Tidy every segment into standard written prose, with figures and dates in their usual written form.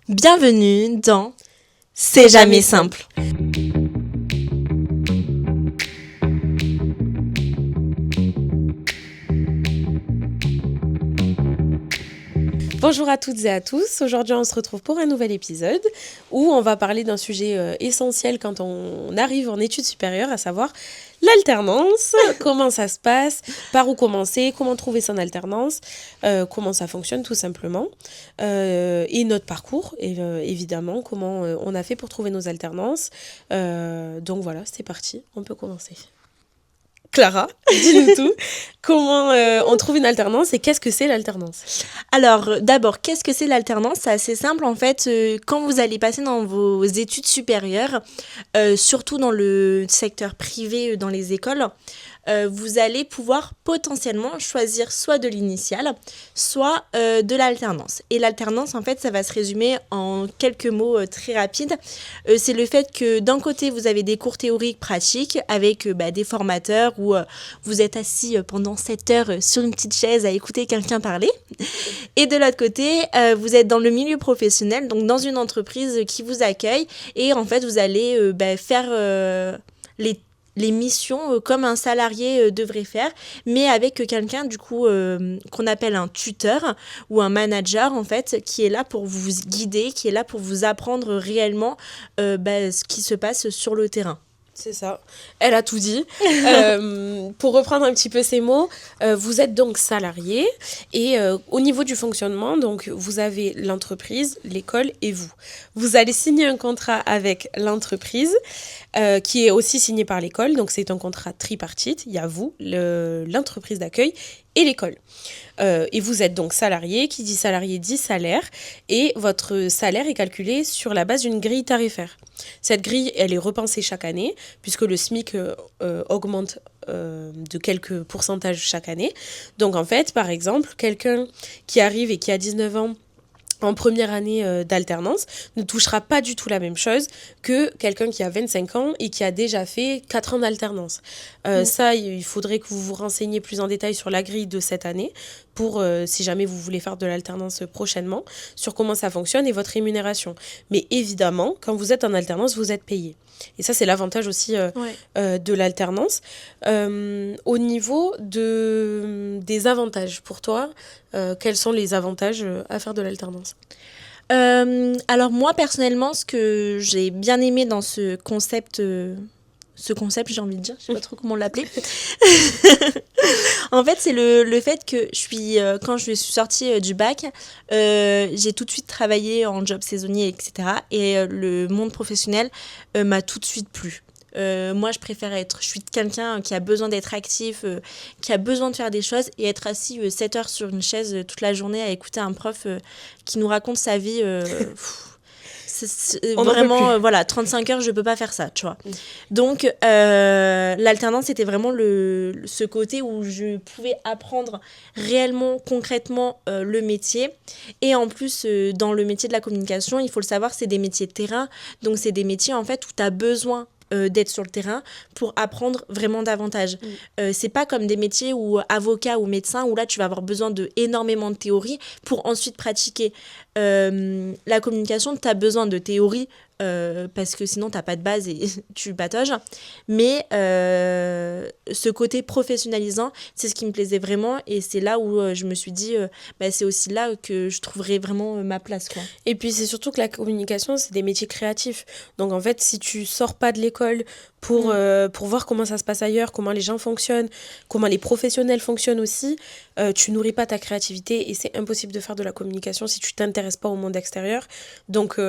Bienvenue dans C'est jamais simple. Bonjour à toutes et à tous, aujourd'hui on se retrouve pour un nouvel épisode où on va parler d'un sujet essentiel quand on arrive en études supérieures, à savoir l'alternance, comment ça se passe, par où commencer, comment trouver son alternance, comment ça fonctionne tout simplement, et notre parcours, évidemment, comment on a fait pour trouver nos alternances. Donc voilà, c'est parti, on peut commencer. Clara, dis-nous tout. Comment on trouve une alternance et qu'est-ce que c'est l'alternance ? Alors, d'abord, qu'est-ce que c'est l'alternance ? C'est assez simple, en fait. Quand vous allez passer dans vos études supérieures, surtout dans le secteur privé, dans les écoles, vous allez pouvoir potentiellement choisir soit de l'initiale, soit de l'alternance. Et l'alternance, en fait, ça va se résumer en quelques mots très rapides. C'est le fait que d'un côté, vous avez des cours théoriques pratiques avec des formateurs où vous êtes assis pendant 7 heures sur une petite chaise à écouter quelqu'un parler. Et de l'autre côté, vous êtes dans le milieu professionnel, donc dans une entreprise qui vous accueille. Et en fait, vous allez faire les missions comme un salarié devrait faire, mais avec quelqu'un du coup qu'on appelle un tuteur ou un manager en fait, qui est là pour vous guider, qui est là pour vous apprendre réellement ce qui se passe sur le terrain. C'est ça, elle a tout dit. Pour reprendre un petit peu ces mots, vous êtes donc salarié et au niveau du fonctionnement, donc vous avez l'entreprise, l'école et vous. Vous allez signer un contrat avec l'entreprise qui est aussi signé par l'école, donc c'est un contrat tripartite. Il y a vous, l'entreprise d'accueil et l'école. Et vous êtes donc salarié, qui dit salarié dit salaire, et votre salaire est calculé sur la base d'une grille tarifaire. Cette grille, elle est repensée chaque année, puisque le SMIC augmente de quelques pourcentages chaque année. Donc en fait, par exemple, quelqu'un qui arrive et qui a 19 ans, en première année d'alternance, ne touchera pas du tout la même chose que quelqu'un qui a 25 ans et qui a déjà fait 4 ans d'alternance. Ça, il faudrait que vous vous renseigniez plus en détail sur la grille de cette année pour, si jamais vous voulez faire de l'alternance prochainement, sur comment ça fonctionne et votre rémunération. Mais évidemment, quand vous êtes en alternance, vous êtes payé. Et ça, c'est l'avantage aussi de l'alternance. Au niveau des avantages, pour toi, quels sont les avantages à faire de l'alternance ? Alors moi, personnellement, ce que j'ai bien aimé dans ce concept, j'ai envie de dire, je sais pas trop comment l'appeler. En fait, c'est le fait que quand je suis sortie du bac, j'ai tout de suite travaillé en job saisonnier, etc. Et le monde professionnel m'a tout de suite plu. Moi, je suis quelqu'un qui a besoin d'être actif, qui a besoin de faire des choses, et être assis 7 heures sur une chaise toute la journée à écouter un prof qui nous raconte sa vie... c'est vraiment 35 heures je peux pas faire ça, tu vois. Donc l'alternance, c'était vraiment ce côté où je pouvais apprendre réellement concrètement le métier. Et en plus dans le métier de la communication, il faut le savoir, c'est des métiers de terrain, donc c'est des métiers en fait où tu as besoin d'être sur le terrain pour apprendre vraiment davantage. C'est pas comme des métiers où avocat ou médecin, où là tu vas avoir besoin de énormément de théorie pour ensuite pratiquer. La communication, tu as besoin de théorie parce que sinon t'as pas de base et tu patauges, mais ce côté professionnalisant, c'est ce qui me plaisait vraiment, et c'est là où je me suis dit c'est aussi là que je trouverais vraiment ma place, quoi. Et puis c'est surtout que la communication, c'est des métiers créatifs, donc en fait si tu sors pas de l'école pour voir comment ça se passe ailleurs, comment les gens fonctionnent, comment les professionnels fonctionnent aussi, tu nourris pas ta créativité, et c'est impossible de faire de la communication si tu t'intéresses pas au monde extérieur. Donc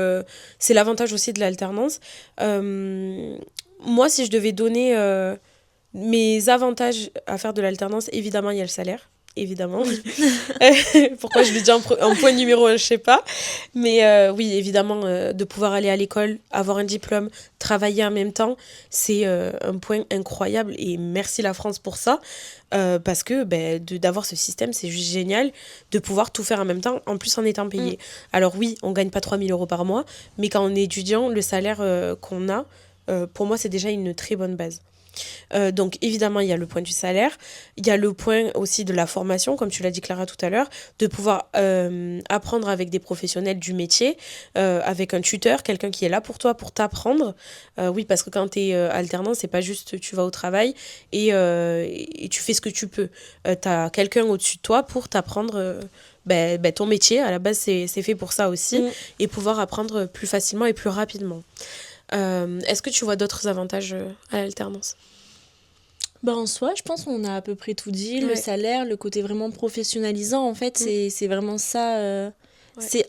c'est l'avantage aussi de l'alternance. Moi, si je devais donner mes avantages à faire de l'alternance, évidemment il y a le salaire, évidemment. Pourquoi je le dis en point numéro 1, je sais pas. Mais oui, évidemment, de pouvoir aller à l'école, avoir un diplôme, travailler en même temps, c'est un point incroyable, et merci la France pour ça. Parce que d'avoir ce système, c'est juste génial de pouvoir tout faire en même temps, en plus en étant payé. Alors oui, on gagne pas 3 000 € par mois, mais quand on est étudiant, le salaire qu'on a, pour moi, c'est déjà une très bonne base. Donc évidemment, il y a le point du salaire, il y a le point aussi de la formation, comme tu l'as dit Clara tout à l'heure, de pouvoir apprendre avec des professionnels du métier, avec un tuteur, quelqu'un qui est là pour toi, pour t'apprendre. Oui, parce que quand tu es alternant, c'est pas juste tu vas au travail et tu fais ce que tu peux. Tu as quelqu'un au-dessus de toi pour t'apprendre ton métier. À la base, c'est fait pour ça aussi, et pouvoir apprendre plus facilement et plus rapidement. Est-ce que tu vois d'autres avantages à l'alternance? En soi, je pense qu'on a à peu près tout dit. Le salaire, le côté vraiment professionnalisant, en fait, c'est vraiment ça.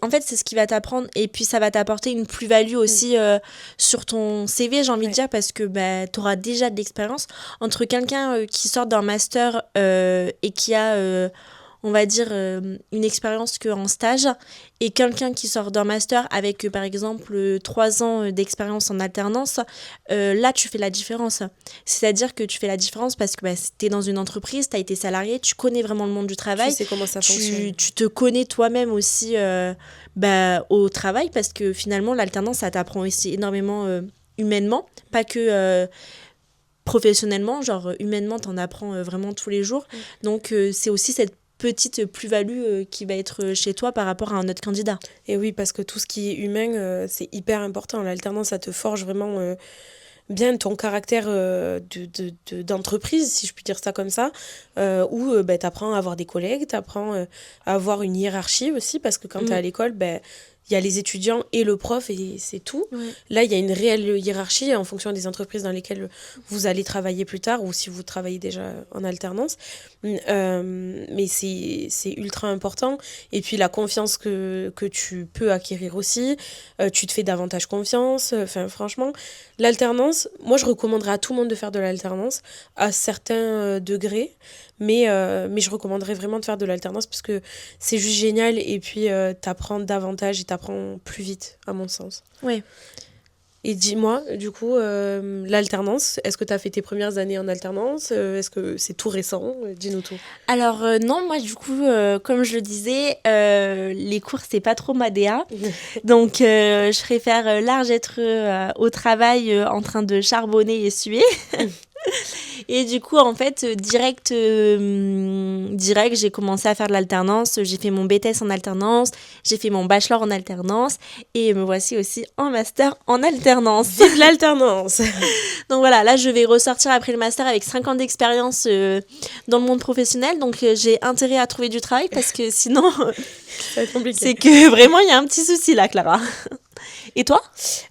En fait, c'est ce qui va t'apprendre. Et puis, ça va t'apporter une plus-value aussi sur ton CV, j'ai envie de dire, parce que tu auras déjà de l'expérience. Entre quelqu'un qui sort d'un master et qui a, on va dire, une expérience qu'en stage, et quelqu'un qui sort d'un master avec, par exemple, 3 ans d'expérience en alternance, là, tu fais la différence. C'est-à-dire que tu fais la différence parce que tu es dans une entreprise, tu as été salarié, tu connais vraiment le monde du travail. Tu sais comment ça fonctionne. Tu te connais toi-même aussi au travail, parce que finalement, l'alternance, ça t'apprend aussi énormément humainement, pas que professionnellement, genre humainement, t'en apprends vraiment tous les jours. Donc, c'est aussi cette petite plus-value qui va être chez toi par rapport à un autre candidat. Et oui, parce que tout ce qui est humain, c'est hyper important. L'alternance, ça te forge vraiment bien ton caractère d'entreprise, si je puis dire ça comme ça, où tu apprends à avoir des collègues, tu apprends à avoir une hiérarchie aussi, parce que quand tu es à l'école, il y a les étudiants et le prof et c'est tout. Là, il y a une réelle hiérarchie en fonction des entreprises dans lesquelles vous allez travailler plus tard, ou si vous travaillez déjà en alternance. Mais c'est ultra important. Et puis la confiance que tu peux acquérir aussi, tu te fais davantage confiance. Enfin, franchement, l'alternance, moi je recommanderais à tout le monde de faire de l'alternance à certains degrés. Mais je recommanderais vraiment de faire de l'alternance parce que c'est juste génial, et puis t'apprends davantage et t'apprends plus vite, à mon sens. Oui. Et dis-moi, du coup, l'alternance, est-ce que tu as fait tes premières années en alternance? Est-ce que c'est tout récent? Dis-nous tout. Alors non, moi du coup, comme je le disais, les cours, c'est pas trop ma DA. Donc je préfère large être au travail en train de charbonner et suer. Et du coup, en fait, direct, j'ai commencé à faire de l'alternance. J'ai fait mon BTS en alternance, j'ai fait mon bachelor en alternance, et me voici aussi en master en alternance. Vive l'alternance. Donc voilà, là, je vais ressortir après le master avec 5 ans d'expérience dans le monde professionnel. Donc j'ai intérêt à trouver du travail, parce que sinon, ça va être compliqué. C'est que vraiment, il y a un petit souci là, Clara. Et toi?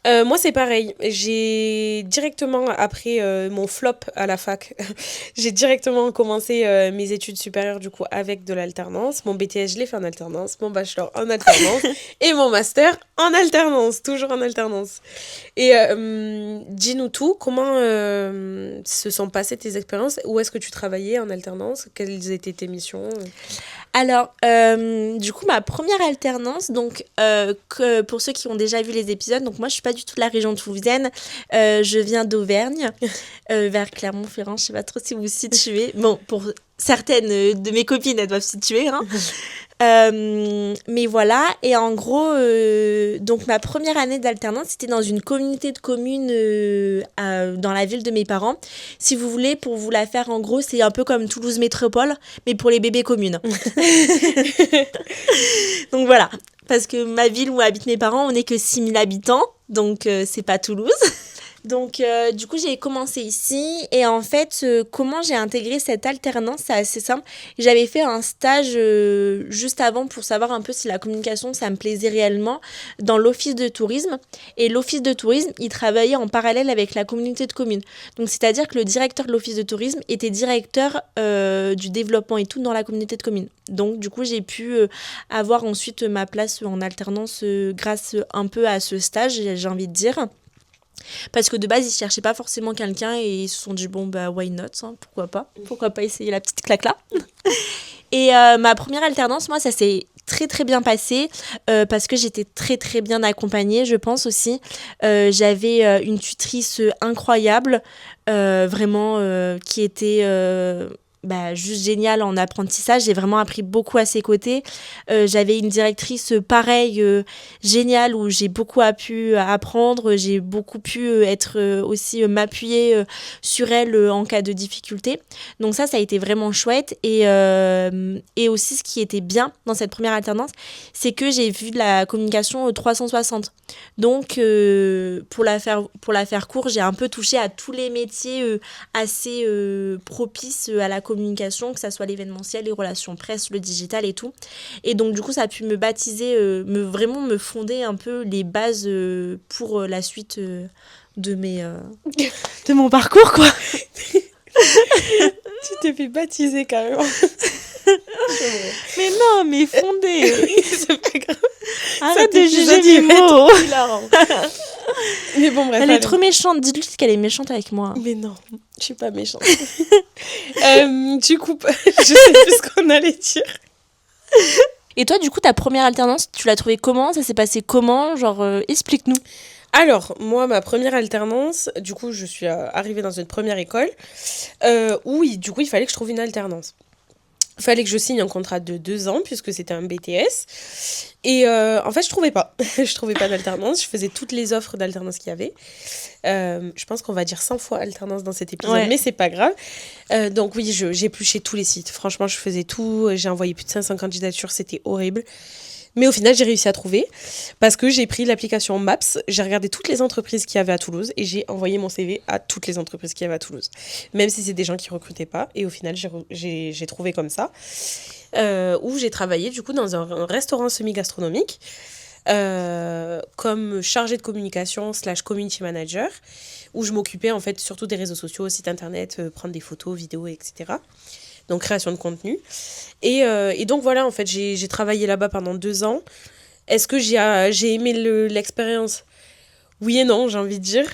Moi, c'est pareil. J'ai directement, après mon flop à la fac, j'ai directement commencé mes études supérieures, du coup, avec de l'alternance. Mon BTS, je l'ai fait en alternance. Mon bachelor en alternance. Et mon master en alternance. Toujours en alternance. Et dis-nous tout. Comment se sont passées tes expériences? Où est-ce que tu travaillais en alternance? Quelles étaient tes missions? Alors, du coup, ma première alternance, donc pour ceux qui ont déjà vu les épisodes, donc moi je suis pas du tout de la région toulousaine, je viens d'Auvergne, vers Clermont-Ferrand, je sais pas trop si vous vous situez. Bon, pour certaines de mes copines, elles doivent se situer, hein. Mais voilà, et en gros, donc ma première année d'alternance, c'était dans une communauté de communes dans la ville de mes parents. Si vous voulez, pour vous la faire en gros, c'est un peu comme Toulouse Métropole, mais pour les bébés communes. Donc voilà, parce que ma ville où habitent mes parents, on n'est que 6000 habitants, donc c'est pas Toulouse. Donc, du coup, j'ai commencé ici, et en fait, comment j'ai intégré cette alternance, c'est assez simple. J'avais fait un stage juste avant pour savoir un peu si la communication, ça me plaisait réellement, dans l'office de tourisme. Et l'office de tourisme, il travaillait en parallèle avec la communauté de communes. Donc, c'est-à-dire que le directeur de l'office de tourisme était directeur du développement et tout dans la communauté de communes. Donc, du coup, j'ai pu avoir ensuite ma place en alternance grâce un peu à ce stage, j'ai envie de dire. Parce que de base, ils cherchaient pas forcément quelqu'un, et ils se sont dit, bon, why not, hein, pourquoi pas essayer la petite claque là. Et ma première alternance, moi, ça s'est très très bien passé, parce que j'étais très très bien accompagnée, je pense aussi. J'avais une tutrice incroyable, vraiment, qui était juste génial en apprentissage. J'ai vraiment appris beaucoup à ses côtés. J'avais une directrice pareille, géniale, où j'ai beaucoup pu apprendre. J'ai beaucoup pu être aussi m'appuyer sur elle en cas de difficulté. Donc ça a été vraiment chouette. Et aussi, ce qui était bien dans cette première alternance, c'est que j'ai vu de la communication 360. Donc, pour la faire court, j'ai un peu touché à tous les métiers assez propices à la communication, que ça soit l'événementiel, les relations presse, le digital et tout. Et donc, du coup, ça a pu me baptiser, vraiment me fonder un peu les bases pour la suite de mon parcours, quoi. Tu t'es fait baptiser carrément. Mais non, mais fondé. C'est pas grave. Arrête de juger mes mots. Mais bon, bref. Elle est trop méchante. Dites-lui qu'elle est méchante avec moi. Mais non, je suis pas méchante. Du coup, je sais plus ce qu'on allait dire. Et toi, du coup, ta première alternance, tu l'as trouvée comment? Ça s'est passé comment? Genre, explique-nous. Alors, moi, ma première alternance, du coup, je suis arrivée dans une première école où, du coup, il fallait que je trouve une alternance. Il fallait que je signe un contrat de 2 ans, puisque c'était un BTS. Et en fait, je trouvais pas. Je trouvais pas d'alternance. Je faisais toutes les offres d'alternance qu'il y avait. Je pense qu'on va dire 100 fois alternance dans cet épisode, mais c'est pas grave. Donc oui, j'ai épluché tous les sites. Franchement, je faisais tout. J'ai envoyé plus de 500 candidatures. C'était horrible. Mais au final, j'ai réussi à trouver parce que j'ai pris l'application Maps, j'ai regardé toutes les entreprises qu'il y avait à Toulouse et j'ai envoyé mon CV à toutes les entreprises qu'il y avait à Toulouse. Même si c'est des gens qui ne recrutaient pas. Et au final, j'ai trouvé comme ça. Où j'ai travaillé du coup dans un restaurant semi-gastronomique comme chargée de communication / community manager, où je m'occupais en fait surtout des réseaux sociaux, site internet, prendre des photos, vidéos, etc. Donc création de contenu. Et donc voilà, en fait, j'ai travaillé là-bas pendant 2 ans. Est-ce que j'ai aimé l'expérience? Oui et non, j'ai envie de dire.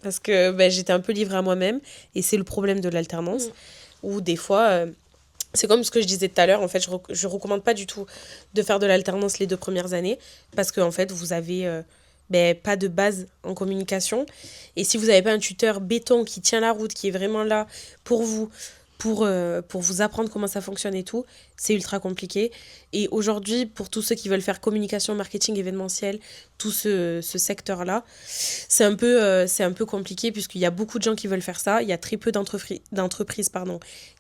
Parce que j'étais un peu livrée à moi-même. Et c'est le problème de l'alternance. Où des fois, c'est comme ce que je disais tout à l'heure. En fait, je recommande pas du tout de faire de l'alternance les 2 premières années. Parce qu'en fait, vous avez pas de base en communication. Et si vous n'avez pas un tuteur béton qui tient la route, qui est vraiment là pour vous, pour vous apprendre comment ça fonctionne et tout, c'est ultra compliqué. Et aujourd'hui, pour tous ceux qui veulent faire communication, marketing, événementiel, tout ce secteur-là, c'est un peu compliqué puisqu'il y a beaucoup de gens qui veulent faire ça. Il y a très peu d'entreprises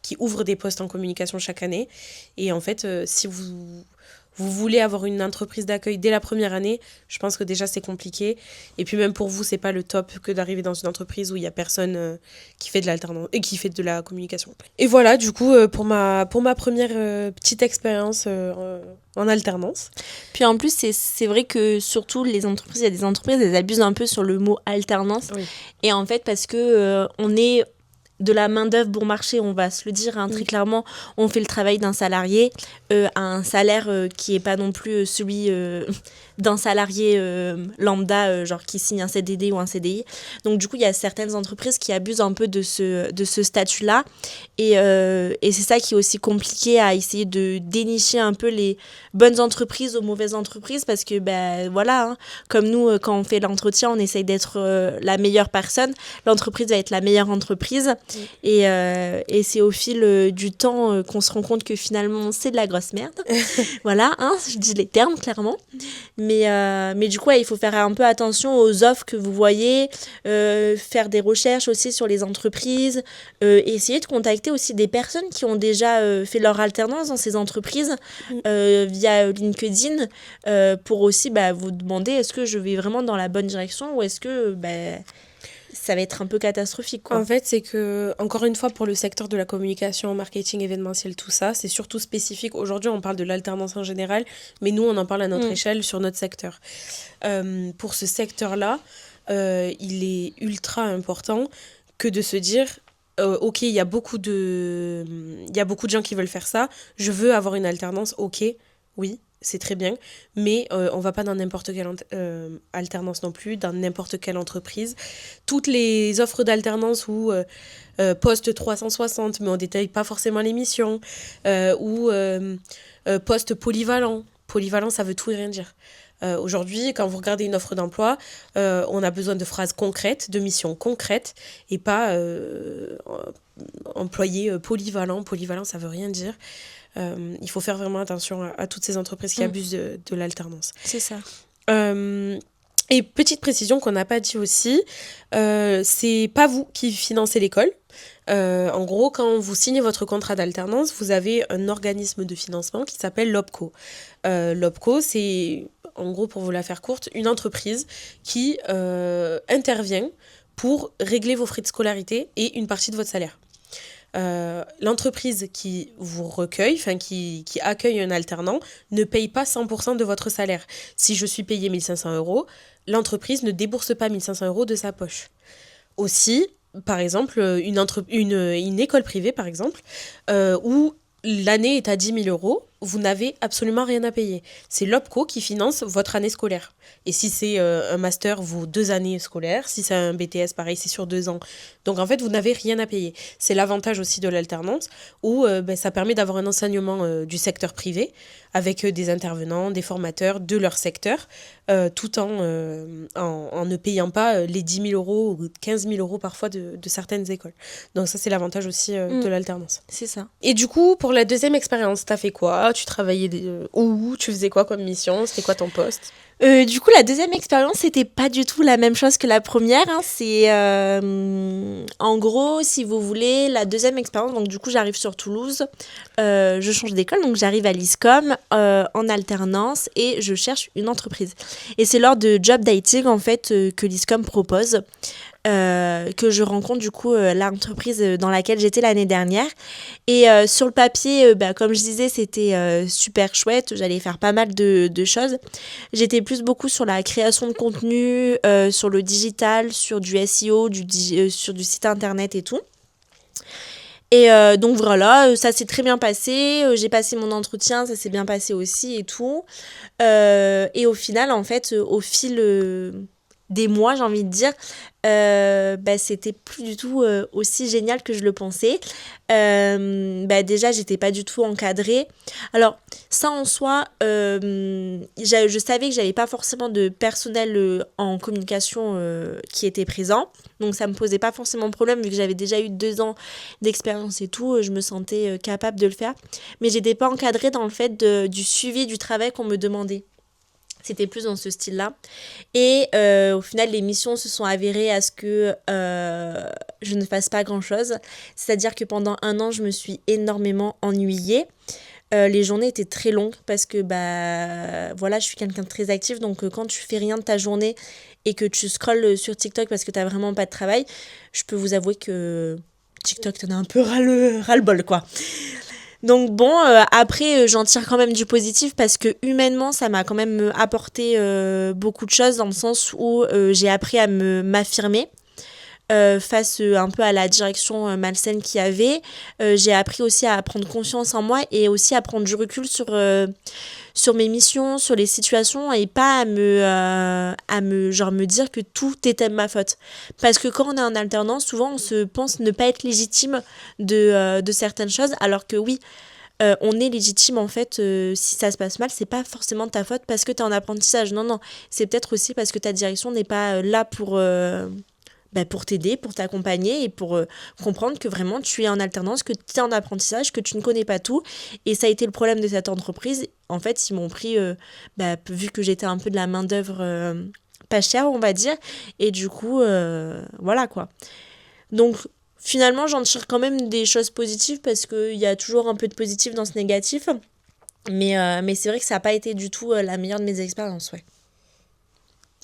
qui ouvrent des postes en communication chaque année. Et en fait, si vous voulez avoir une entreprise d'accueil dès la première année, je pense que déjà c'est compliqué. Et puis même pour vous, c'est pas le top que d'arriver dans une entreprise où il y a personne qui fait de l'alternance et qui fait de la communication. Et voilà, du coup, pour ma première petite expérience en alternance. Puis en plus, c'est vrai que surtout les entreprises, il y a des entreprises, elles abusent un peu sur le mot alternance. Oui. Et en fait, parce que on est de la main-d'œuvre bon marché, on va se le dire très clairement, on fait le travail d'un salarié à un salaire qui n'est pas non plus celui d'un salarié lambda, genre qui signe un CDD ou un CDI. Donc du coup, il y a certaines entreprises qui abusent un peu de ce statut-là. Et c'est ça qui est aussi compliqué à essayer de dénicher un peu les bonnes entreprises aux mauvaises entreprises parce que, voilà, comme nous, quand on fait l'entretien, on essaye d'être la meilleure personne. L'entreprise va être la meilleure entreprise. Et c'est au fil du temps qu'on se rend compte que finalement c'est de la grosse merde. Voilà, je dis les termes clairement. Mais du coup, il faut faire un peu attention aux offres que vous voyez, faire des recherches aussi sur les entreprises, et essayer de contacter aussi des personnes qui ont déjà fait leur alternance dans ces entreprises via LinkedIn pour aussi vous demander est-ce que je vais vraiment dans la bonne direction ou est-ce que ça va être un peu catastrophique, quoi. En fait, c'est que, encore une fois, pour le secteur de la communication, marketing, événementiel, tout ça, c'est surtout spécifique. Aujourd'hui, on parle de l'alternance en général, mais nous, on en parle à notre échelle sur notre secteur. Pour ce secteur-là, il est ultra important que de se dire, ok, il y a beaucoup de gens qui veulent faire ça, je veux avoir une alternance, ok, oui. C'est très bien, mais on va pas dans n'importe quelle alternance non plus, dans n'importe quelle entreprise. Toutes les offres d'alternance ou poste 360, mais on détaille pas forcément les missions, ou poste polyvalent. Polyvalent, ça veut tout et rien dire. Aujourd'hui, quand vous regardez une offre d'emploi, on a besoin de phrases concrètes, de missions concrètes, et pas employé polyvalent. Polyvalent, ça veut rien dire. Il faut faire vraiment attention à toutes ces entreprises qui abusent de l'alternance. C'est ça. Et petite précision qu'on n'a pas dit aussi, c'est pas vous qui financez l'école. En gros, quand vous signez votre contrat d'alternance, vous avez un organisme de financement qui s'appelle l'OPCO. L'OPCO, c'est, en gros, pour vous la faire courte, une entreprise qui intervient pour régler vos frais de scolarité et une partie de votre salaire. L'entreprise qui vous recueille, enfin qui accueille un alternant, ne paye pas 100% de votre salaire. Si je suis payée 1 500 €, l'entreprise ne débourse pas 1 500 € de sa poche. Aussi, par exemple, une école privée, par exemple, où l'année est à 10 000 €, vous n'avez absolument rien à payer. C'est l'OPCO qui finance votre année scolaire. Et si c'est un master, vos 2 années scolaires. Si c'est un BTS, pareil, c'est sur 2 ans. Donc en fait, vous n'avez rien à payer. C'est l'avantage aussi de l'alternance, où ça permet d'avoir un enseignement du secteur privé, avec des intervenants, des formateurs de leur secteur, tout en ne payant pas les 10 000 € ou 15 000 € parfois de certaines écoles. Donc ça, c'est l'avantage aussi de l'alternance. C'est ça. Et du coup, pour la deuxième expérience, t'as fait quoi? Tu travaillais où? Tu faisais quoi comme mission? C'était quoi ton poste? Du coup, la deuxième expérience, c'était pas du tout la même chose que la première. C'est en gros, si vous voulez, la deuxième expérience. Donc, du coup, j'arrive sur Toulouse. Je change d'école, donc j'arrive à l'ISCOM en alternance et je cherche une entreprise. Et c'est lors de job dating en fait que l'ISCOM propose. Que je rencontre du coup l'entreprise dans laquelle j'étais l'année dernière et sur le papier comme je disais c'était super chouette, j'allais faire pas mal de choses. J'étais beaucoup sur la création de contenu, sur le digital, sur du SEO, sur du site internet et tout. Et donc voilà, ça s'est très bien passé, j'ai passé mon entretien, ça s'est bien passé aussi et tout. Et au final, en fait, au fil des mois, j'ai envie de dire, c'était plus du tout aussi génial que je le pensais. Déjà, j'étais pas du tout encadrée. Alors, ça en soi, je savais que j'avais pas forcément de personnel en communication qui était présent. Donc, ça me posait pas forcément de problème vu que j'avais déjà eu 2 ans d'expérience et tout. Je me sentais capable de le faire. Mais j'étais pas encadrée dans le fait du suivi du travail qu'on me demandait. C'était plus dans ce style-là. Et au final, les missions se sont avérées à ce que je ne fasse pas grand-chose. C'est-à-dire que pendant 1 an, je me suis énormément ennuyée. Les journées étaient très longues parce que je suis quelqu'un de très actif. Donc quand tu fais rien de ta journée et que tu scrolles sur TikTok parce que tu n'as vraiment pas de travail, je peux vous avouer que TikTok, t'en as un peu ras-le-bol, quoi. Donc bon, après, j'en tire quand même du positif parce que humainement, ça m'a quand même apporté beaucoup de choses dans le sens où j'ai appris à m'affirmer face un peu à la direction malsaine qu'il y avait. J'ai appris aussi à prendre confiance en moi et aussi à prendre du recul sur mes missions, sur les situations et pas à me dire que tout était de ma faute. Parce que quand on est en alternance, souvent on se pense ne pas être légitime de certaines choses, alors que oui, on est légitime en fait si ça se passe mal, c'est pas forcément de ta faute parce que tu es en apprentissage. Non, c'est peut-être aussi parce que ta direction n'est pas là pour t'aider, pour t'accompagner et pour comprendre que vraiment tu es en alternance, que tu es en apprentissage, que tu ne connais pas tout. Et ça a été le problème de cette entreprise. En fait, ils m'ont pris, vu que j'étais un peu de la main-d'œuvre pas chère, on va dire. Et du coup, voilà quoi. Donc, finalement, j'en tire quand même des choses positives parce qu'il y a toujours un peu de positif dans ce négatif. Mais c'est vrai que ça n'a pas été du tout la meilleure de mes expériences, ouais.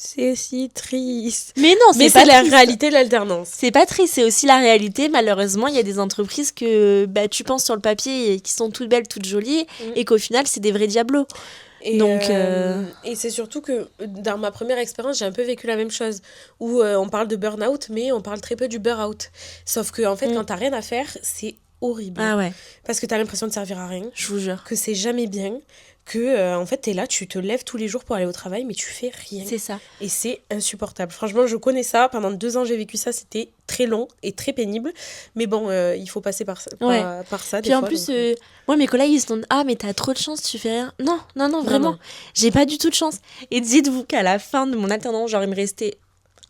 C'est si triste. Mais non, c'est la réalité de l'alternance. C'est pas triste, c'est aussi la réalité. Malheureusement, il y a des entreprises que tu penses sur le papier et qui sont toutes belles, toutes jolies, et qu'au final, c'est des vrais diablos. Et c'est surtout que dans ma première expérience, j'ai un peu vécu la même chose, où on parle de burn-out, mais on parle très peu du burn-out. Sauf que en fait, quand t'as rien à faire, c'est horrible. Ah ouais, Parce que t'as l'impression de servir à rien, je vous jure. que c'est jamais bien, que en fait t'es là, tu te lèves tous les jours pour aller au travail, mais tu fais rien. C'est ça. Et c'est insupportable. Franchement, je connais ça. Pendant 2 ans, j'ai vécu ça. C'était très long et très pénible. Mais bon, il faut passer par ça, Ouais. par ça des Puis en fois. plus, donc, moi, mes collègues, ils se disent ah, mais t'as trop de chance, tu fais rien. Non, non, non, vraiment. non. J'ai pas du tout de chance. Et dites-vous qu'à la fin de mon alternance, genre, il me restait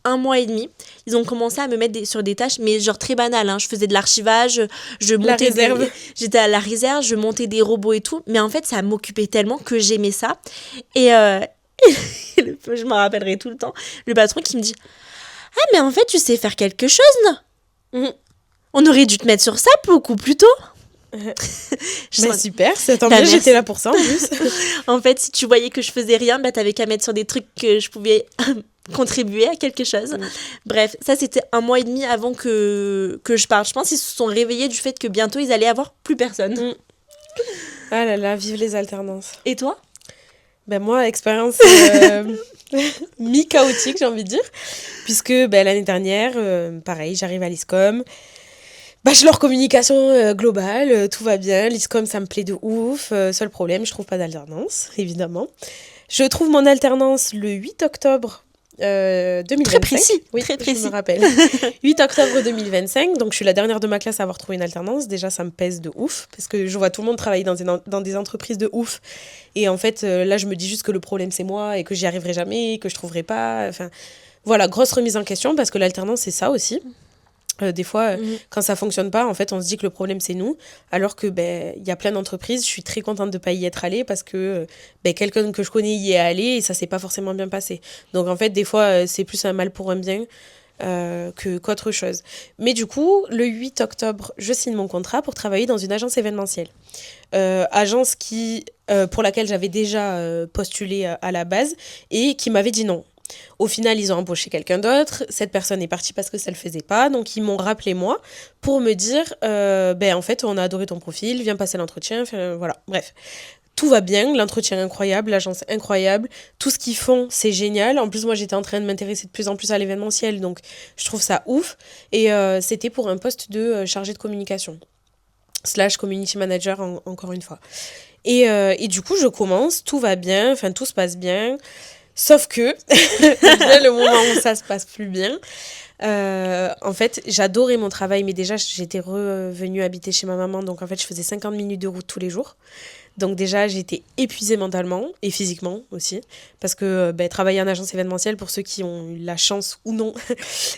1 mois et demi. Ils ont commencé à me mettre sur des tâches, mais genre très banales. Hein. Je faisais de l'archivage, je La montais réserve. j'étais à la réserve, je montais des robots et tout. Mais en fait, ça m'occupait tellement que j'aimais ça. Et je m'en rappellerai tout le temps. Le patron qui me dit ah, mais en fait, tu sais faire quelque chose, non? Mhm. On aurait dû te mettre sur ça beaucoup plus tôt. Je Mais sens- super, c'est tant Bah, mieux, merci. j'étais là pour ça en plus. En fait, si tu voyais que je faisais rien, bah, t'avais qu'à mettre sur des trucs que je pouvais contribuer à quelque chose. Mm. Bref, ça c'était 1 mois et demi avant que je parte. Je pense qu'ils se sont réveillés du fait que bientôt ils allaient avoir plus personne. Mm. Ah là là, vive les alternances. Et toi? Ben moi, expérience mi-chaotique, j'ai envie de dire. Puisque l'année dernière, pareil, j'arrive à l'ISCOM. Bachelor communication globale, tout va bien. L'ISCOM, ça me plaît de ouf. Seul problème, je trouve pas d'alternance, évidemment. Je trouve mon alternance le 8 octobre 2025. Très précis, Oui, très je précis. me rappelle. 8 octobre 2025, donc je suis la dernière de ma classe à avoir trouvé une alternance. Déjà, ça me pèse de ouf, parce que je vois tout le monde travailler dans des entreprises de ouf. Et en fait, là, je me dis juste que le problème, c'est moi, et que j'y arriverai jamais, que je trouverai pas. Enfin, voilà, grosse remise en question, parce que l'alternance, c'est ça aussi. Des fois, quand ça fonctionne pas, en fait, on se dit que le problème, c'est nous. Alors que, il y a plein d'entreprises. Je suis très contente de pas y être allée parce que quelqu'un que je connais y est allé et ça s'est pas forcément bien passé. Donc, en fait, des fois, c'est plus un mal pour un bien qu'autre chose. Mais du coup, le 8 octobre, je signe mon contrat pour travailler dans une agence événementielle. Agence pour laquelle j'avais déjà postulé à la base et qui m'avait dit non. Au final, ils ont embauché quelqu'un d'autre. Cette personne est partie parce que ça ne le faisait pas. Donc, ils m'ont rappelé moi pour me dire en fait, on a adoré ton profil, viens passer l'entretien. Enfin, voilà, bref. Tout va bien, l'entretien est incroyable, l'agence est incroyable. Tout ce qu'ils font, c'est génial. En plus, moi, j'étais en train de m'intéresser de plus en plus à l'événementiel. Donc, je trouve ça ouf. Et c'était pour un poste de chargé de communication. / community manager, encore une fois. Et du coup, je commence, tout va bien, enfin, tout se passe bien. Sauf que, vient le moment où ça se passe plus bien. En fait, j'adorais mon travail, mais déjà, j'étais revenue habiter chez ma maman. Donc, en fait, je faisais 50 minutes de route tous les jours. Donc, déjà, j'étais épuisée mentalement et physiquement aussi. Parce que travailler en agence événementielle, pour ceux qui ont eu la chance ou non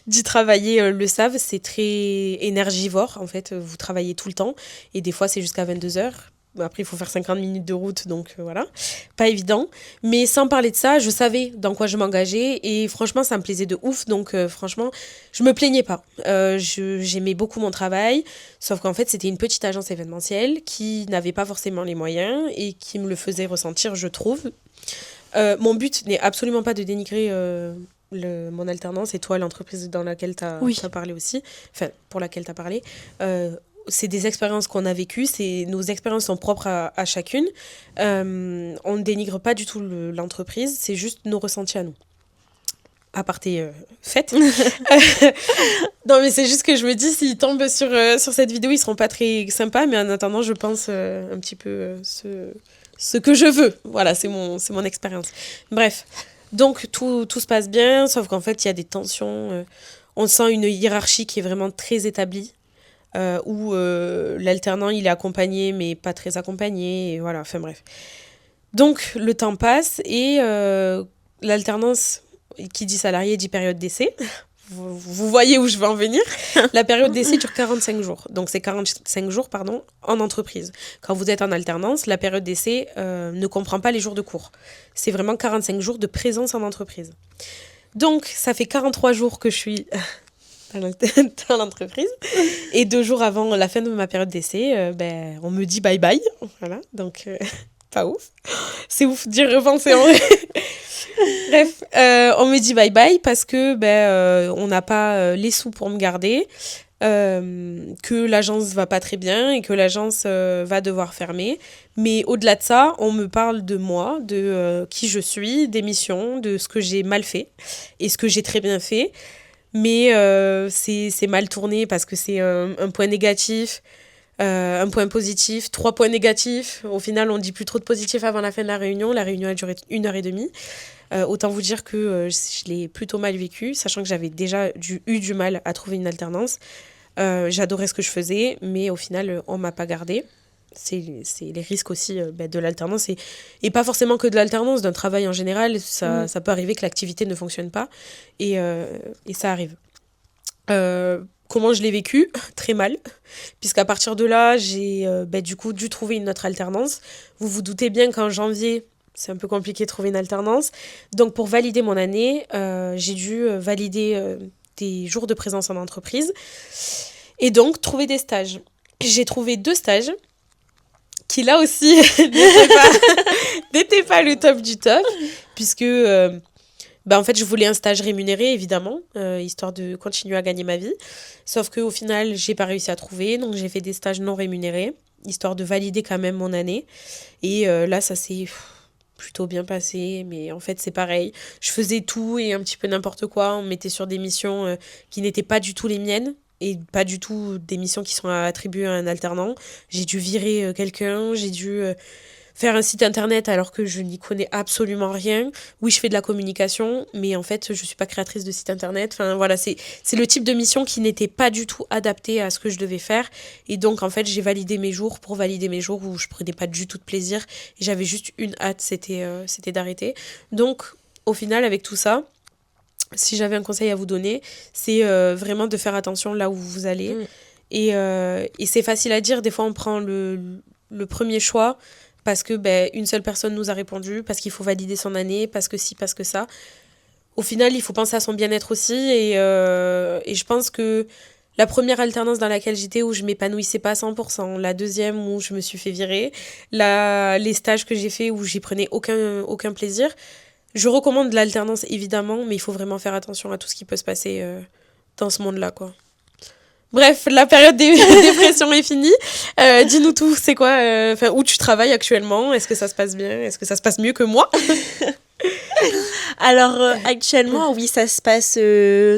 d'y travailler, le savent, c'est très énergivore. En fait, vous travaillez tout le temps. Et des fois, c'est jusqu'à 22h. Après, il faut faire 50 minutes de route, donc voilà, pas évident. Mais sans parler de ça, je savais dans quoi je m'engageais et franchement, ça me plaisait de ouf. Donc franchement, je me plaignais pas. J'aimais beaucoup mon travail, sauf qu'en fait, c'était une petite agence événementielle qui n'avait pas forcément les moyens et qui me le faisait ressentir, je trouve. Mon but n'est absolument pas de dénigrer mon alternance et toi, l'entreprise dans laquelle tu as parlé aussi, enfin, pour laquelle tu as parlé. C'est des expériences qu'on a vécues, nos expériences sont propres à chacune. On ne dénigre pas du tout l'entreprise, c'est juste nos ressentis à nous. Aparté fête. Non, mais c'est juste que je me dis, s'ils tombent sur cette vidéo, ils seront pas très sympas, mais en attendant, je pense un petit peu ce que je veux. Voilà, c'est mon expérience. Bref, donc tout se passe bien, sauf qu'en fait, il y a des tensions. On sent une hiérarchie qui est vraiment très établie. Où l'alternant il est accompagné mais pas très accompagné et voilà, enfin bref. Donc le temps passe et l'alternance, qui dit salarié dit période d'essai. Vous voyez où je veux en venir. La période d'essai dure 45 jours. Donc c'est 45 jours en entreprise. Quand vous êtes en alternance, la période d'essai ne comprend pas les jours de cours. C'est vraiment 45 jours de présence en entreprise. Donc ça fait 43 jours que je suis dans l'entreprise. Et 2 jours avant la fin de ma période d'essai, on me dit bye bye. Voilà, donc pas ouf. C'est ouf d'y repenser en vrai. Bref, on me dit bye bye parce que on n'a pas les sous pour me garder, que l'agence va pas très bien et que l'agence va devoir fermer. Mais au-delà de ça, on me parle de moi, de qui je suis, des missions, de ce que j'ai mal fait et ce que j'ai très bien fait. Mais c'est mal tourné parce que c'est un point négatif. un point positif, 3 points négatifs. Au final, on dit plus trop de positifs avant la fin de la réunion. La réunion a duré 1 heure et demie. Autant vous dire que je l'ai plutôt mal vécu, sachant que j'avais déjà eu du mal à trouver une alternance. J'adorais ce que je faisais, mais au final, on ne m'a pas gardée. C'est les risques aussi de l'alternance. Et pas forcément que de l'alternance, d'un travail en général. Ça peut arriver que l'activité ne fonctionne pas. Et ça arrive. Comment je l'ai vécu? Très mal, puisqu'à partir de là, j'ai du coup dû trouver une autre alternance. Vous vous doutez bien qu'en janvier, c'est un peu compliqué de trouver une alternance. Donc pour valider mon année, j'ai dû valider des jours de présence en entreprise et donc trouver des stages. J'ai trouvé 2 stages qui là aussi n'étaient pas le top du top, puisque... en fait, je voulais un stage rémunéré, évidemment, histoire de continuer à gagner ma vie. Sauf qu'au final, j'ai pas réussi à trouver, donc j'ai fait des stages non rémunérés, histoire de valider quand même mon année. Et là, ça s'est plutôt bien passé, mais en fait, c'est pareil. Je faisais tout et un petit peu n'importe quoi. On me mettait sur des missions qui n'étaient pas du tout les miennes, et pas du tout des missions qui sont attribuées à un alternant. J'ai dû virer quelqu'un, j'ai dû... faire un site internet alors que je n'y connais absolument rien. Oui, je fais de la communication, mais en fait, je suis pas créatrice de site internet. Enfin, voilà, c'est le type de mission qui n'était pas du tout adapté à ce que je devais faire. Et donc, en fait, j'ai validé mes jours pour valider mes jours où je prenais pas du tout de plaisir. Et j'avais juste une hâte, c'était d'arrêter. Donc, au final, avec tout ça, si j'avais un conseil à vous donner, c'est vraiment de faire attention là où vous allez. Et c'est facile à dire. Des fois, on prend le premier choix parce que une seule personne nous a répondu, parce qu'il faut valider son année, parce que ci, parce que ça. Au final, il faut penser à son bien-être aussi. Et je pense que la première alternance dans laquelle j'étais, où je m'épanouissais pas à 100%, la deuxième où je me suis fait virer, les stages que j'ai fait où j'y prenais aucun plaisir. Je recommande l'alternance, évidemment, mais il faut vraiment faire attention à tout ce qui peut se passer dans ce monde-là, quoi. Bref, la période des dépression est finie. Dis-nous tout, c'est quoi où tu travailles actuellement? Est-ce que ça se passe bien? Est-ce que ça se passe mieux que moi? Alors, actuellement, oui, ça se passe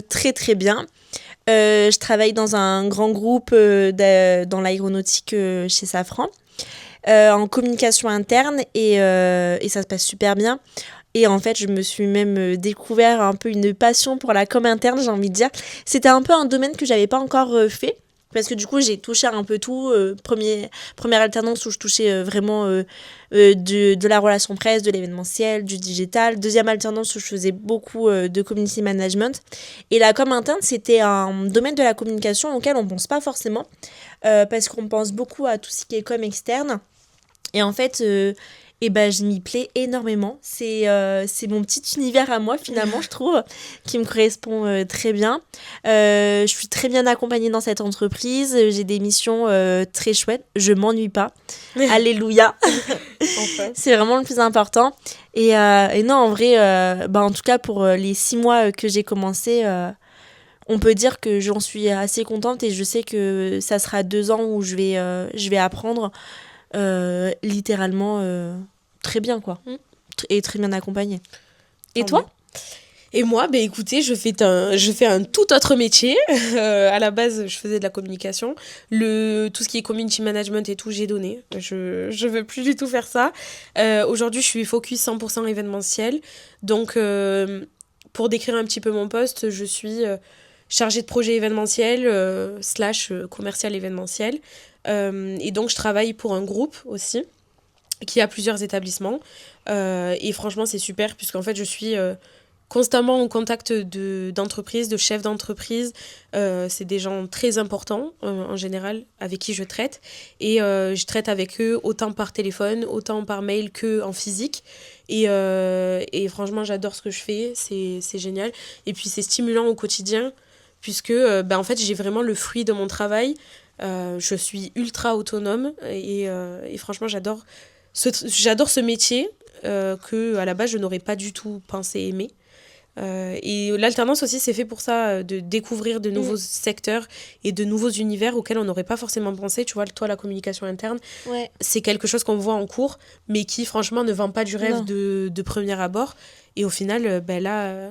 très très bien. Je travaille dans un grand groupe dans l'aéronautique chez Safran, en communication interne, et ça se passe super bien. Et en fait, je me suis même découvert un peu une passion pour la com interne, j'ai envie de dire. C'était un peu un domaine que j'avais pas encore fait. Parce que du coup, j'ai touché un peu tout. Première alternance où je touchais vraiment de la relation presse, de l'événementiel, du digital. Deuxième alternance où je faisais beaucoup de community management. Et la com interne, c'était un domaine de la communication auquel on pense pas forcément. Parce qu'on pense beaucoup à tout ce qui est com externe. Et en fait... je m'y plais énormément. C'est mon petit univers à moi, finalement, je trouve, qui me correspond très bien. Je suis très bien accompagnée dans cette entreprise. J'ai des missions très chouettes. Je m'ennuie pas. Alléluia. Enfin. C'est vraiment le plus important. Et non, en vrai, en tout cas, pour les 6 mois que j'ai commencé... on peut dire que j'en suis assez contente et je sais que ça sera 2 ans où je vais apprendre littéralement très bien, quoi. Et très bien accompagnée. Et toi? Et moi, écoutez, je fais un tout autre métier. À la base, je faisais de la communication. Tout ce qui est community management et tout, j'ai donné. Je veux plus du tout faire ça. Aujourd'hui, je suis focus 100% événementiel. Donc, pour décrire un petit peu mon poste, je suis chargée de projet événementiel / commercial événementiel. Et donc, je travaille pour un groupe aussi qui a plusieurs établissements. Et franchement, c'est super puisqu'en fait, je suis constamment en contact d'entreprises, de chefs d'entreprise. C'est des gens très importants, en général, avec qui je traite. Et je traite avec eux autant par téléphone, autant par mail qu'en physique. Et franchement, j'adore ce que je fais. C'est génial. Et puis, c'est stimulant au quotidien puisque en fait, j'ai vraiment le fruit de mon travail. Je suis ultra autonome et franchement, j'adore ce métier que à la base, je n'aurais pas du tout pensé aimer. Et l'alternance aussi, c'est fait pour ça, de découvrir de nouveaux secteurs et de nouveaux univers auxquels on n'aurait pas forcément pensé. Tu vois, toi, la communication interne, c'est quelque chose qu'on voit en cours, mais qui, franchement, ne vend pas du rêve de premier abord. Et au final, là,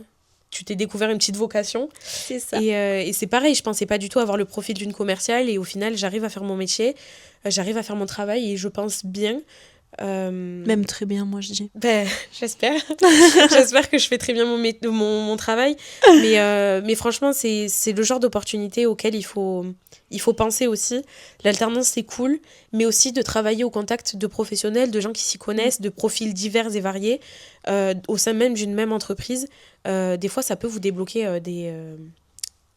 tu t'es découvert une petite vocation. C'est ça. Et c'est pareil, je pensais pas du tout avoir le profil d'une commerciale et au final, j'arrive à faire mon métier, j'arrive à faire mon travail et je pense bien. Même très bien, moi, je dis. Ben, j'espère. J'espère que je fais très bien mon travail. Mais franchement, c'est le genre d'opportunité auquel il faut penser aussi. L'alternance, c'est cool, mais aussi de travailler au contact de professionnels, de gens qui s'y connaissent, de profils divers et variés, au sein même d'une même entreprise. Des fois, ça peut vous débloquer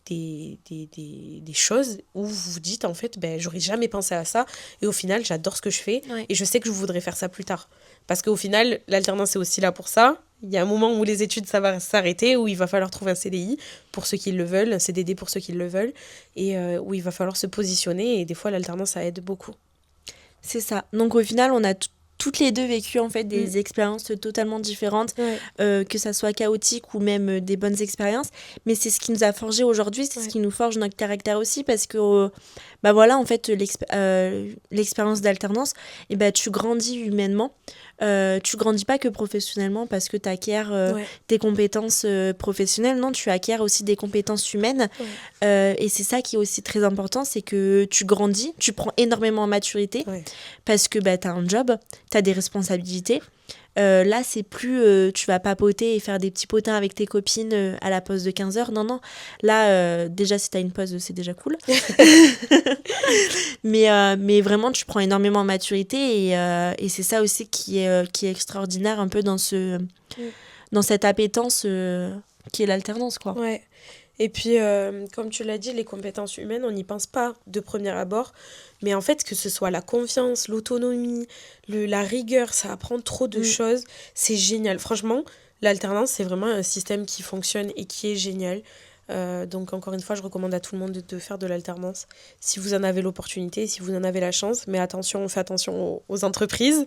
des choses où vous vous dites, en fait, ben, j'aurais jamais pensé à ça. Et au final, j'adore ce que je fais. Ouais. Et je sais que je voudrais faire ça plus tard. Parce qu'au final, l'alternance est aussi là pour ça. Il y a un moment où les études, ça va s'arrêter, où il va falloir trouver un CDI pour ceux qui le veulent, un CDD pour ceux qui le veulent, et où il va falloir se positionner. Et des fois, l'alternance, ça aide beaucoup. C'est ça. Donc au final, on a toutes les deux vécu en fait des expériences totalement différentes, que ça soit chaotique ou même des bonnes expériences. Mais c'est ce qui nous a forgé aujourd'hui, c'est ce qui nous forge notre caractère aussi, parce que bah voilà, en fait, l'expérience d'alternance, et bah, tu grandis humainement. Tu grandis pas que professionnellement parce que tu acquiers tes compétences professionnelles, non, tu acquiers aussi des compétences humaines. Et c'est ça qui est aussi très important, c'est que tu grandis, tu prends énormément en maturité parce que bah, tu as un job, tu as des responsabilités. Là, c'est plus tu vas papoter et faire des petits potins avec tes copines à la pause de 15h. Non, non. Là, déjà, si tu as une pause, c'est déjà cool. mais vraiment, tu prends énormément en maturité et c'est ça aussi qui est extraordinaire un peu dans cette appétence qui est l'alternance, quoi. Ouais. Et puis, comme tu l'as dit, les compétences humaines, on n'y pense pas de premier abord. Mais en fait, que ce soit la confiance, l'autonomie, la rigueur, ça apprend trop de choses. C'est génial. Franchement, l'alternance, c'est vraiment un système qui fonctionne et qui est génial. Donc, encore une fois, je recommande à tout le monde de faire de l'alternance si vous en avez l'opportunité, si vous en avez la chance. Mais attention, on fait attention aux entreprises.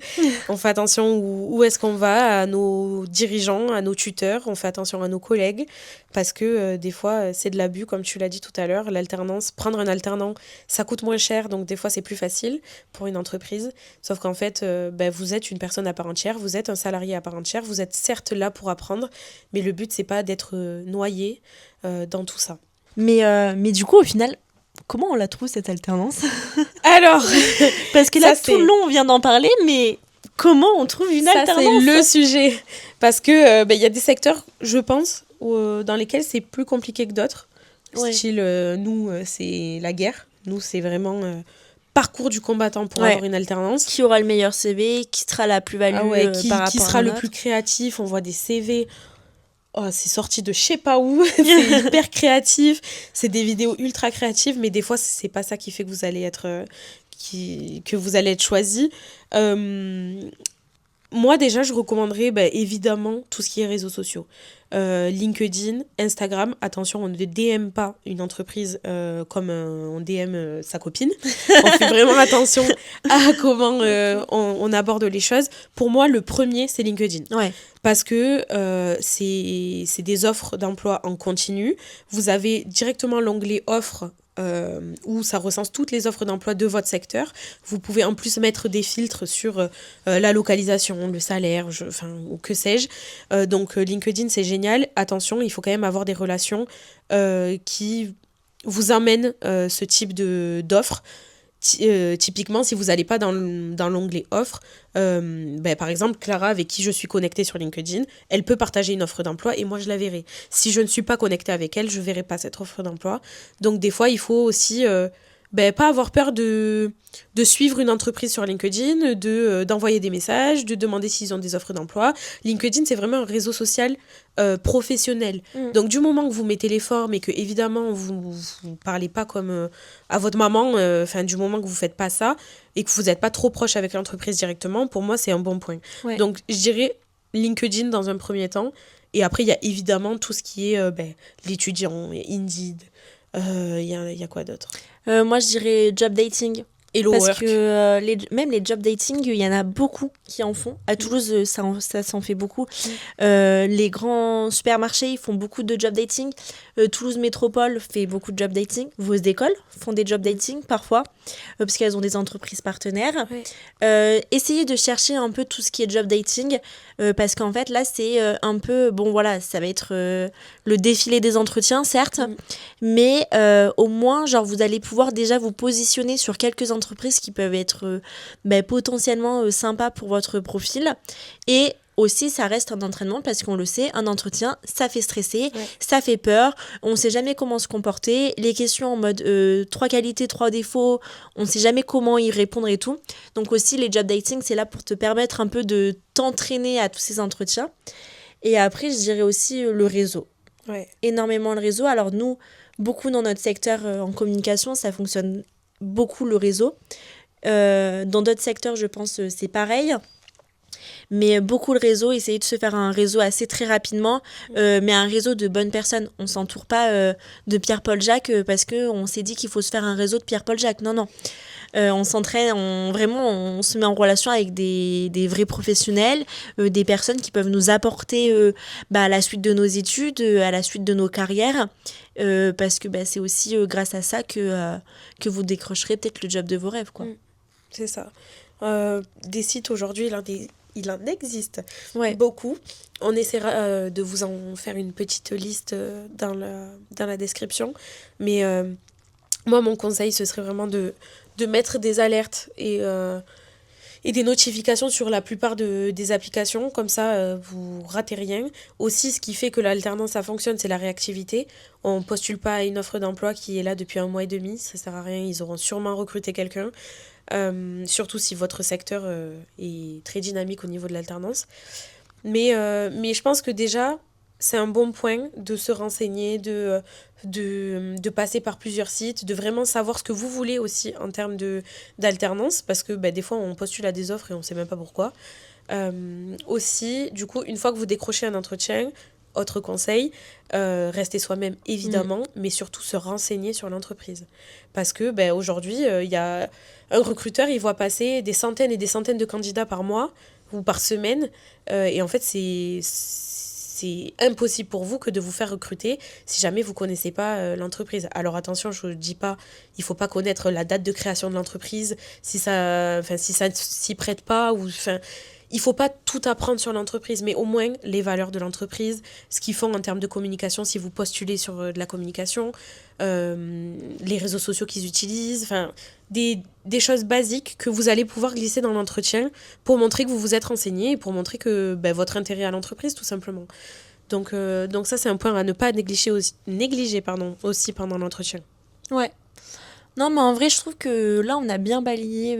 On fait attention où est-ce qu'on va, à nos dirigeants, à nos tuteurs. On fait attention à nos collègues parce que des fois, c'est de l'abus, comme tu l'as dit tout à l'heure. L'alternance, prendre un alternant, ça coûte moins cher. Donc, des fois, c'est plus facile pour une entreprise. Sauf qu'en fait, vous êtes une personne à part entière. Vous êtes un salarié à part entière. Vous êtes certes là pour apprendre. Mais le but, c'est pas d'être noyé dans tout ça. Mais du coup, au final, comment on la trouve cette alternance ? Alors, parce que là, tout le long, on vient d'en parler, mais comment on trouve une alternance ? Ça, c'est le sujet. Parce que y a des secteurs, je pense, dans lesquels c'est plus compliqué que d'autres. Style, nous, c'est la guerre. Nous, c'est vraiment parcours du combattant pour avoir une alternance. Qui aura le meilleur CV, qui sera la plus-value par rapport qui sera le plus créatif. On voit des CV... Oh, c'est sorti de je sais pas où, c'est hyper créatif, c'est des vidéos ultra créatives, mais des fois c'est pas ça qui fait que vous allez être choisi. Moi déjà je recommanderais évidemment tout ce qui est réseaux sociaux. LinkedIn, Instagram, attention, on ne DM pas une entreprise comme on DM sa copine. On fait vraiment attention à comment on aborde les choses. Pour moi, le premier, c'est LinkedIn. Ouais. Parce que c'est des offres d'emploi en continu. Vous avez directement l'onglet offres où ça recense toutes les offres d'emploi de votre secteur. Vous pouvez en plus mettre des filtres sur la localisation, le salaire, ou que sais-je. Donc LinkedIn, c'est génial. Attention, il faut quand même avoir des relations qui vous amènent ce type d'offres. Typiquement, si vous n'allez pas dans l'onglet offre, par exemple, Clara, avec qui je suis connectée sur LinkedIn, elle peut partager une offre d'emploi et moi je la verrai. Si je ne suis pas connectée avec elle, je ne verrai pas cette offre d'emploi. Donc des fois, il faut aussi pas avoir peur de suivre une entreprise sur LinkedIn, d'envoyer des messages, de demander s'ils ont des offres d'emploi. LinkedIn, c'est vraiment un réseau social professionnel. Donc du moment que vous mettez l'effort, mais que évidemment vous parlez pas comme à votre maman, du moment que vous faites pas ça et que vous n'êtes pas trop proche avec l'entreprise directement, pour moi c'est un bon point. Ouais. Donc je dirais LinkedIn dans un premier temps, et après il y a évidemment tout ce qui est l'étudiant, Indeed, il y a quoi d'autre ? Moi je dirais job dating. Hello Parce Work. que même les job dating, il y en a beaucoup qui en font. À Toulouse, ça s'en fait beaucoup. Les grands supermarchés, ils font beaucoup de job dating. Toulouse Métropole fait beaucoup de job dating. Vos écoles font des job dating parfois, parce qu'elles ont des entreprises partenaires. Ouais. Essayez de chercher un peu tout ce qui est job dating, parce qu'en fait, là, c'est un peu... Bon, voilà, ça va être le défilé des entretiens, certes, mais au moins, genre, vous allez pouvoir déjà vous positionner sur quelques entreprises qui peuvent être potentiellement sympas pour votre profil. Et aussi, ça reste un entraînement parce qu'on le sait, un entretien, ça fait stresser, ça fait peur, on ne sait jamais comment se comporter. Les questions en mode 3 qualités, 3 défauts, on ne sait jamais comment y répondre et tout. Donc aussi, les job dating, c'est là pour te permettre un peu de t'entraîner à tous ces entretiens. Et après, je dirais aussi le réseau. Ouais. Énormément le réseau. Alors nous, beaucoup dans notre secteur en communication, ça fonctionne beaucoup le réseau. Dans d'autres secteurs, je pense, c'est pareil. Mais beaucoup le réseau, essayer de se faire un réseau assez très rapidement, mais un réseau de bonnes personnes. On ne s'entoure pas de Pierre-Paul-Jacques parce qu'on s'est dit qu'il faut se faire un réseau de Pierre-Paul-Jacques. Non, non. On s'entraîne, on se met en relation avec des vrais professionnels, des personnes qui peuvent nous apporter à la suite de nos études, à la suite de nos carrières, parce que c'est aussi grâce à ça que vous décrocherez peut-être le job de vos rêves, quoi. C'est ça. Des sites aujourd'hui, il en existe beaucoup. On essaiera de vous en faire une petite liste dans la description. Mais moi, mon conseil, ce serait vraiment de mettre des alertes et des notifications sur la plupart des applications. Comme ça, vous ratez rien. Aussi, ce qui fait que l'alternance, ça fonctionne, c'est la réactivité. On ne postule pas à une offre d'emploi qui est là depuis 1 mois et demi. Ça ne sert à rien. Ils auront sûrement recruté quelqu'un. Surtout si votre secteur est très dynamique au niveau de l'alternance. Mais je pense que déjà, c'est un bon point de se renseigner, de passer par plusieurs sites, de vraiment savoir ce que vous voulez aussi en termes d'alternance, parce que des fois, on postule à des offres et on ne sait même pas pourquoi. Aussi, du coup, une fois que vous décrochez un entretien, autre conseil, rester soi-même évidemment, mais surtout se renseigner sur l'entreprise. Parce que aujourd'hui, il y a un recruteur, il voit passer des centaines et des centaines de candidats par mois ou par semaine, et en fait, c'est impossible pour vous que de vous faire recruter si jamais vous ne connaissez pas l'entreprise. Alors attention, je ne dis pas, il ne faut pas connaître la date de création de l'entreprise, si ça s'y prête pas, ou il ne faut pas tout apprendre sur l'entreprise, mais au moins les valeurs de l'entreprise, ce qu'ils font en termes de communication, si vous postulez sur de la communication, les réseaux sociaux qu'ils utilisent, des choses basiques que vous allez pouvoir glisser dans l'entretien pour montrer que vous vous êtes renseigné et pour montrer que votre intérêt à l'entreprise, tout simplement. Donc ça, c'est un point à ne pas négliger aussi pendant l'entretien. Ouais. Non, mais en vrai, je trouve que là, on a bien balayé.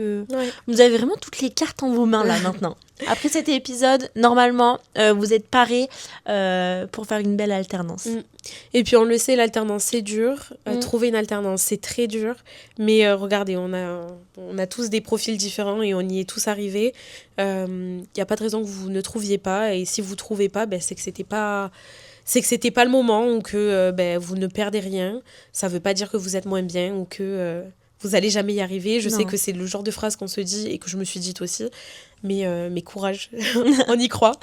Vous avez vraiment toutes les cartes en vos mains, là, maintenant. Après cet épisode, normalement, vous êtes parés pour faire une belle alternance. Et puis, on le sait, l'alternance, c'est dur. Trouver une alternance, c'est très dur. Mais regardez, on a tous des profils différents et on y est tous arrivés. Il n'y a pas de raison que vous ne trouviez pas. Et si vous ne trouvez pas, c'est que c'était pas le moment, ou que vous ne perdez rien. Ça veut pas dire que vous êtes moins bien ou que vous allez jamais y arriver. Je sais que c'est le genre de phrase qu'on se dit et que je me suis dite aussi. Mais courage, on y croit.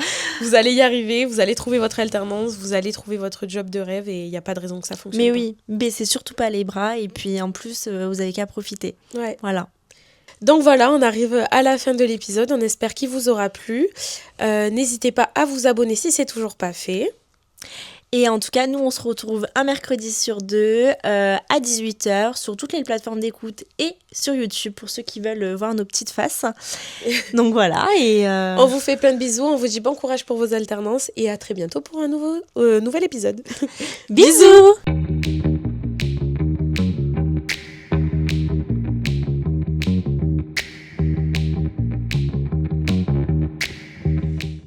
Vous allez y arriver, vous allez trouver votre alternance, vous allez trouver votre job de rêve et il n'y a pas de raison que ça fonctionne. Mais oui, baissez surtout pas les bras et puis en plus, vous avez qu'à profiter. Ouais. Voilà. Donc voilà, on arrive à la fin de l'épisode. On espère qu'il vous aura plu. N'hésitez pas à vous abonner si c'est toujours pas fait. Et en tout cas, nous, on se retrouve un mercredi sur 2 à 18h sur toutes les plateformes d'écoute et sur YouTube pour ceux qui veulent voir nos petites faces. Donc voilà. Et on vous fait plein de bisous, on vous dit bon courage pour vos alternances et à très bientôt pour un nouvel épisode. Bisous.